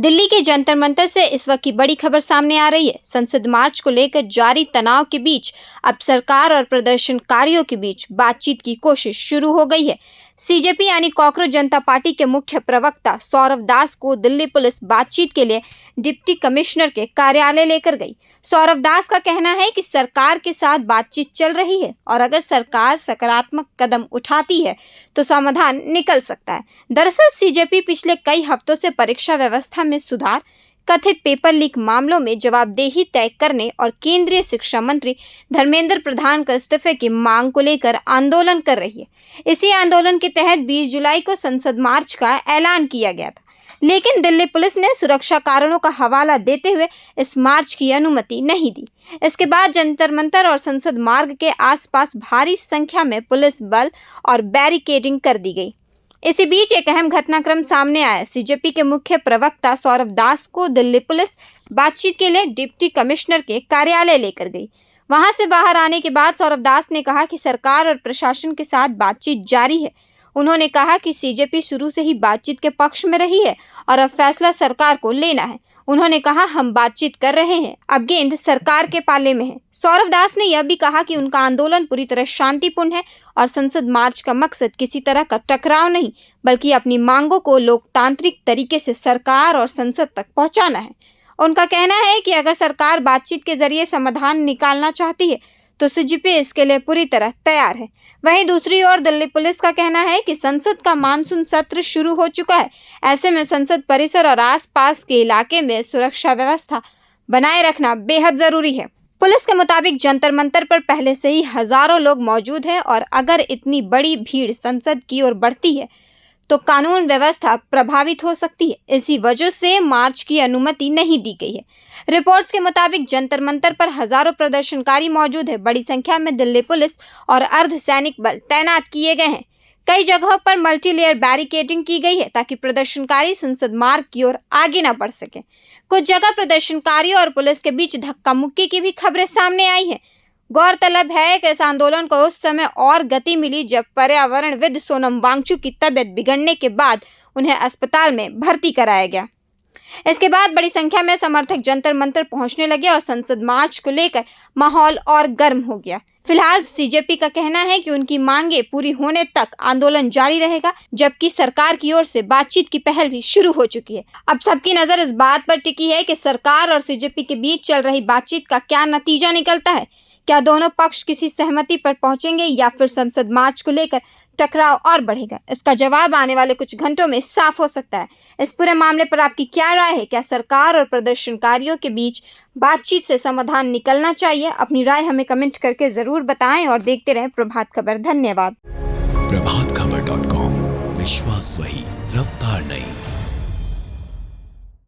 दिल्ली के जंतर मंतर से इस वक्त की बड़ी खबर सामने आ रही है। संसद मार्च को लेकर जारी तनाव के बीच अब सरकार और प्रदर्शनकारियों के बीच बातचीत की कोशिश शुरू हो गई है। सीजेपी यानी कॉकरोच जनता पार्टी के मुख्य प्रवक्ता सौरव दास को दिल्ली पुलिस बातचीत के लिए डिप्टी कमिश्नर के कार्यालय लेकर गई। सौरव दास का कहना है कि सरकार के साथ बातचीत चल रही है और अगर सरकार सकारात्मक कदम उठाती है तो समाधान निकल सकता है। दरअसल सीजेपी पिछले कई हफ्तों से परीक्षा व्यवस्था में सुधार, कथित पेपर लीक मामलों में जवाबदेही तय करने और केंद्रीय शिक्षा मंत्री धर्मेंद्र प्रधान के इस्तीफे की मांग को लेकर आंदोलन कर रही है। इसी आंदोलन के तहत 20 जुलाई को संसद मार्च का ऐलान किया गया था, लेकिन दिल्ली पुलिस ने सुरक्षा कारणों का हवाला देते हुए इस मार्च की अनुमति नहीं दी। इसके बाद जंतर मंतर और संसद मार्ग के आसपास भारी संख्या में पुलिस बल और बैरिकेडिंग कर दी गई। इसी बीच एक अहम घटनाक्रम सामने आया। सीजेपी के मुख्य प्रवक्ता सौरव दास को दिल्ली पुलिस बातचीत के लिए डिप्टी कमिश्नर के कार्यालय लेकर गई। वहां से बाहर आने के बाद सौरव दास ने कहा कि सरकार और प्रशासन के साथ बातचीत जारी है। उन्होंने कहा कि सीजेपी शुरू से ही बातचीत के पक्ष में रही है और अब फैसला सरकार को लेना है। उन्होंने कहा, हम बातचीत कर रहे हैं, अब गेंद सरकार के पाले में है। सौरव दास ने यह भी कहा कि उनका आंदोलन पूरी तरह शांतिपूर्ण है और संसद मार्च का मकसद किसी तरह का टकराव नहीं, बल्कि अपनी मांगों को लोकतांत्रिक तरीके से सरकार और संसद तक पहुंचाना है। उनका कहना है कि अगर सरकार बातचीत के जरिए समाधान निकालना चाहती है तो सीजेपी इसके लिए पूरी तरह तैयार है। वहीं दूसरी ओर दिल्ली पुलिस का कहना है कि संसद का मानसून सत्र शुरू हो चुका है। ऐसे में संसद परिसर और आसपास के इलाके में सुरक्षा व्यवस्था बनाए रखना बेहद जरूरी है। पुलिस के मुताबिक जंतर मंतर पर पहले से ही हजारों लोग मौजूद हैं और अगर इतनी बड़ी भीड़ संसद की ओर बढ़ती है तो कानून व्यवस्था प्रभावित हो सकती है। इसी वजह से मार्च की अनुमति नहीं दी गई है। रिपोर्ट्स के मुताबिक जंतर मंतर पर हजारों प्रदर्शनकारी मौजूद है। बड़ी संख्या में दिल्ली पुलिस और अर्धसैनिक बल तैनात किए गए हैं। कई जगहों पर मल्टीलेयर बैरिकेडिंग की गई है ताकि प्रदर्शनकारी संसद मार्ग की ओर आगे न बढ़ सके। कुछ जगह प्रदर्शनकारियों और पुलिस के बीच धक्का मुक्की की भी खबरें सामने आई है। गौरतलब है कि इस आंदोलन को उस समय और गति मिली जब पर्यावरणविद सोनम वांगचुक की तबीयत बिगड़ने के बाद उन्हें अस्पताल में भर्ती कराया गया। इसके बाद बड़ी संख्या में समर्थक जंतर मंतर पहुंचने लगे और संसद मार्च को लेकर माहौल और गर्म हो गया। फिलहाल सीजेपी का कहना है कि उनकी मांगे पूरी होने तक आंदोलन जारी रहेगा, जबकि सरकार की ओर से बातचीत की पहल भी शुरू हो चुकी है। अब सबकी नजर इस बात पर टिकी है कि सरकार और सीजेपी के बीच चल रही बातचीत का क्या नतीजा निकलता है। क्या दोनों पक्ष किसी सहमति पर पहुंचेंगे या फिर संसद मार्च को लेकर टकराव और बढ़ेगा? इसका जवाब आने वाले कुछ घंटों में साफ हो सकता है। इस पूरे मामले पर आपकी क्या राय है? क्या सरकार और प्रदर्शनकारियों के बीच बातचीत से समाधान निकलना चाहिए? अपनी राय हमें कमेंट करके जरूर बताएं और देखते रहें प्रभात खबर। धन्यवाद। प्रभातखबर.com, विश्वास वही, रफ्तार नहीं।